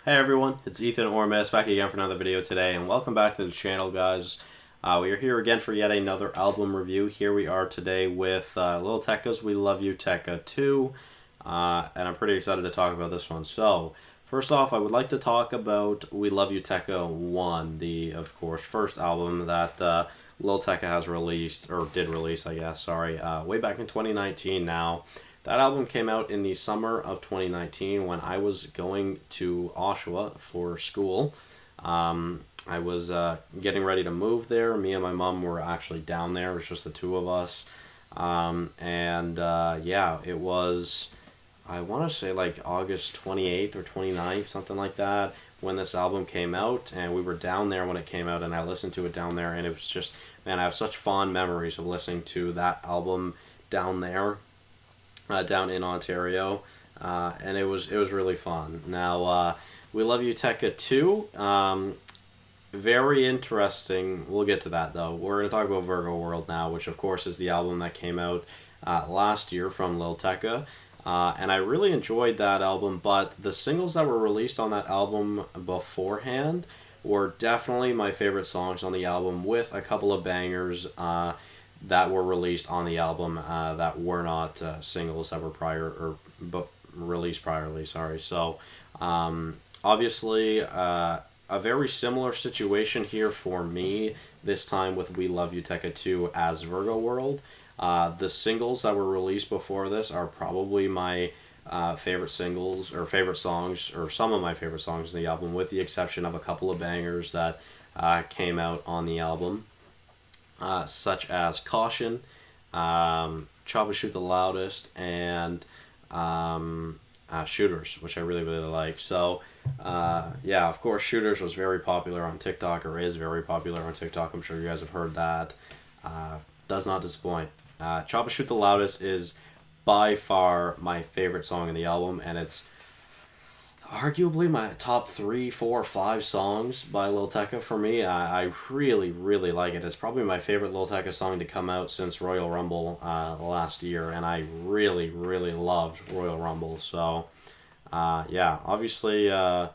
Hey everyone, it's Ethan Ormes back again for another video today, and welcome back to the channel, guys. We are here again for yet another album review. Here we are today with Lil Tecca's We Love You Tecca 2, and I'm pretty excited to talk about this one. So, first off, I would like to talk about We Love You Tecca 1, the, of course, first album that Lil Tecca has released, or did release, I guess, sorry, way back in 2019 now. That album came out in the summer of 2019 when I was going to Oshawa for school. I was getting ready to move there. Me and my mom were actually down there. It was just the two of us. Yeah, it was, I want to say like August 28th or 29th, something like that, when this album came out. And we were down there when it came out, and I listened to it down there. And it was just, man, I have such fond memories of listening to that album down there. Down in Ontario, and it was really fun. Now, We Love You Tecca 2, very interesting. We'll get to that though. We're going to talk about Virgo World now, which of course is the album that came out last year from Lil Tecca, and I really enjoyed that album, but the singles that were released on that album beforehand were definitely my favorite songs on the album, with a couple of bangers that were released on the album that were not singles that were released priorly. Sorry. So obviously a very similar situation here for me this time with We Love You Tecca 2 as Virgo World. The singles that were released before this are probably my favorite singles or favorite songs, or some of my favorite songs in the album, with the exception of a couple of bangers that came out on the album. Such as Caution, Choppa Shoot the Loudest, and Shooters, which I really like. So, yeah, of course, Shooters was very popular on TikTok, or is very popular on TikTok. I'm sure you guys have heard that. Does not disappoint. Choppa Shoot the Loudest is by far my favorite song in the album, and it's arguably my top 3, 4, 5 songs by Lil Tecca for me. I really like it. It's probably my favorite Lil Tecca song to come out since Royal Rumble last year, and I really loved Royal Rumble. So, yeah, obviously, yeah,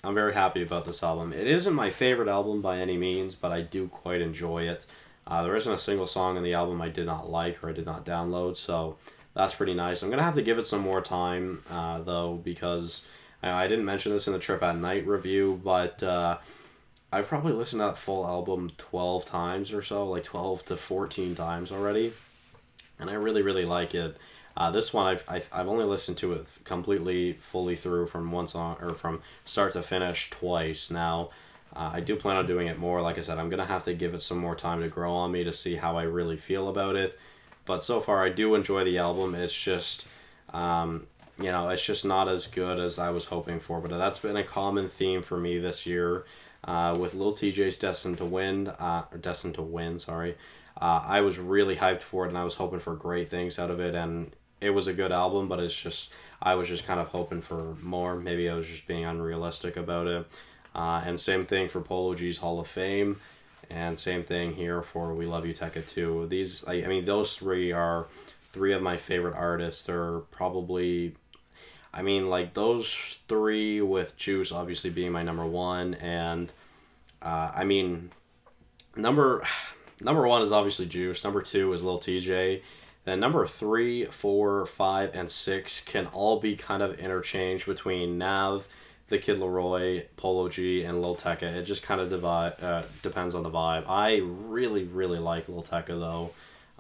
I'm very happy about this album. It isn't my favorite album by any means, but I do quite enjoy it. There isn't a single song in the album I did not like or I did not download, so that's pretty nice. I'm going to have to give it some more time, though, because I didn't mention this in the Trip at Night review, but I've probably listened to that full album 12 times or so, like 12 to 14 times already, and I really like it. This one, I've only listened to it completely, fully through from one song, or from start to finish twice. Now, I do plan on doing it more. Like I said, I'm going to have to give it some more time to grow on me to see how I really feel about it. But so far, I do enjoy the album. It's just, it's just not as good as I was hoping for. But that's been a common theme for me this year with Lil TJ's Destined to Win, sorry. I was really hyped for it, and I was hoping for great things out of it. And it was a good album, but I was just kind of hoping for more. Maybe I was just being unrealistic about it. And same thing for Polo G's Hall of Fame. And same thing here for We Love You Tecca 2. These, I mean, those three are three of my favorite artists. They're probably, I mean, like those three with Juice obviously being my number one. And, I mean, number one is obviously Juice. Number 2 is Lil TJ. Then number 3, 4, 5, and 6 can all be kind of interchanged between Nav, The Kid Laroi, Polo G, and Lil Tecca. It just kind of depends on the vibe. I really like Lil Tecca though,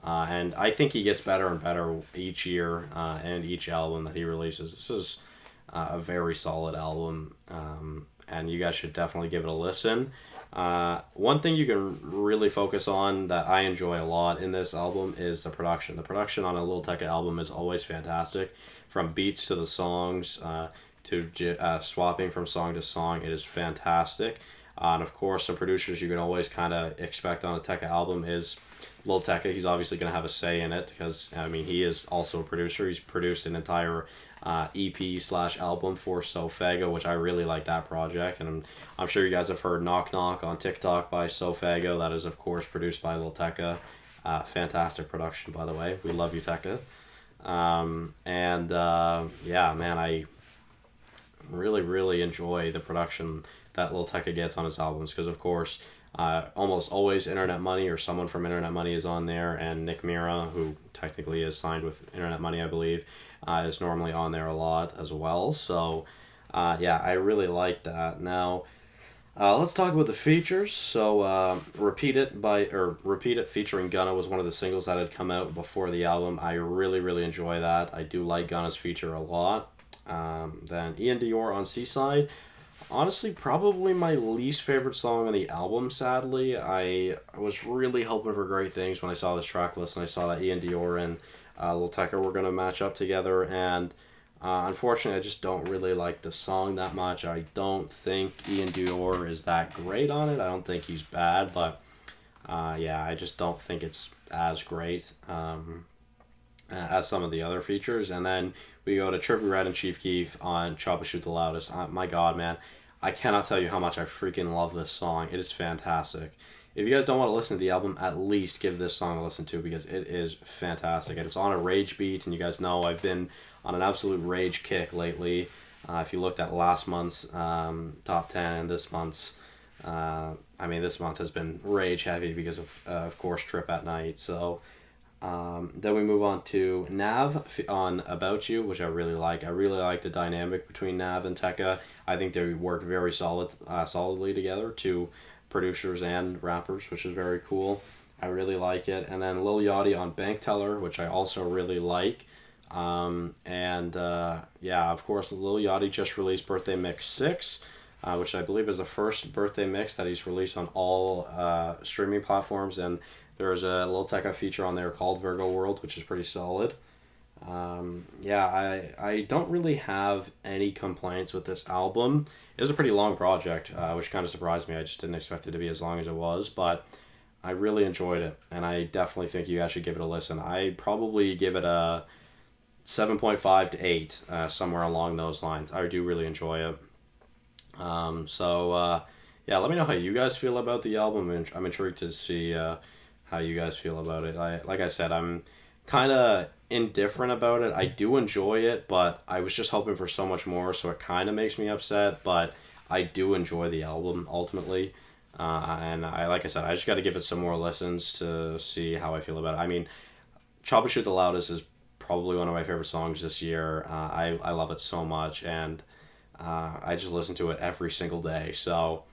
and I think he gets better and better each year and each album that he releases. This is a very solid album, and you guys should definitely give it a listen. One thing you can really focus on that I enjoy a lot in this album is the production. The production on a Lil Tecca album is always fantastic, from beats to the songs, to swapping from song to song. It is fantastic. And of course, some producers you can always kind of expect on a Tecca album is Lil Tecca. He's obviously going to have a say in it because, I mean, he is also a producer. He's produced an entire EP/album for Sofago, which I really like that project. And I'm sure you guys have heard Knock Knock on TikTok by Sofago. That is, of course, produced by Lil Tecca. Fantastic production, by the way. We love you, Tecca. Yeah, man, really, really enjoy the production that Lil Tecca gets on his albums because, of course, almost always Internet Money or someone from Internet Money is on there, and Nick Mira, who technically is signed with Internet Money, I believe, is normally on there a lot as well. So, yeah, I really like that. Now, let's talk about the features. So, Repeat It featuring Gunna was one of the singles that had come out before the album. I really, really enjoy that. I do like Gunna's feature a lot. Then Ian Dior on Seaside. Honestly, probably my least favorite song on the album, sadly. I was really hoping for great things when I saw this track list and I saw that Ian Dior and Lil Tecca were going to match up together, and unfortunately, I just don't really like the song that much. I don't think Ian Dior is that great on it. I don't think he's bad, but yeah, I just don't think it's as great as some of the other features. And then we go to Trippie Redd and Chief Keef on Choppa Shoot the Loudest. My God, man. I cannot tell you how much I freaking love this song. It is fantastic. If you guys don't want to listen to the album, at least give this song a listen to because it is fantastic. And it's on a rage beat, and you guys know I've been on an absolute rage kick lately. If you looked at last month's top 10 and this month's, this month has been rage heavy because of course, Trip at Night. So then we move on to Nav on About You, which I really like. I really like the dynamic between Nav and Tecca. I think they work very solidly together, two producers and rappers, which is very cool. I really like it. And then Lil Yachty on Bank Teller, which I also really like. Yeah, of course, Lil Yachty just released Birthday Mix 6, which I believe is the first birthday mix that he's released on all streaming platforms, and there's a Lil Tecca feature on there called Virgo World, which is pretty solid. Yeah, I don't really have any complaints with this album. It was a pretty long project, which kind of surprised me. I just didn't expect it to be as long as it was, but I really enjoyed it, and I definitely think you guys should give it a listen. I'd probably give it a 7.5 to 8, somewhere along those lines. I do really enjoy it. Yeah, let me know how you guys feel about the album, and I'm intrigued to see how you guys feel about it. Like I said, I'm kind of indifferent about it. I do enjoy it, but I was just hoping for so much more, so it kind of makes me upset, but I do enjoy the album ultimately. Like I said, I just got to give it some more listens to see how I feel about it. I mean, Choppa Shoot the Loudest is probably one of my favorite songs this year. I love it so much, and I just listen to it every single day. So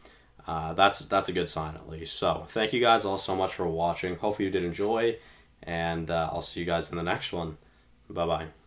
that's a good sign at least. So thank you guys all so much for watching. Hopefully you did enjoy, and I'll see you guys in the next one. Bye bye.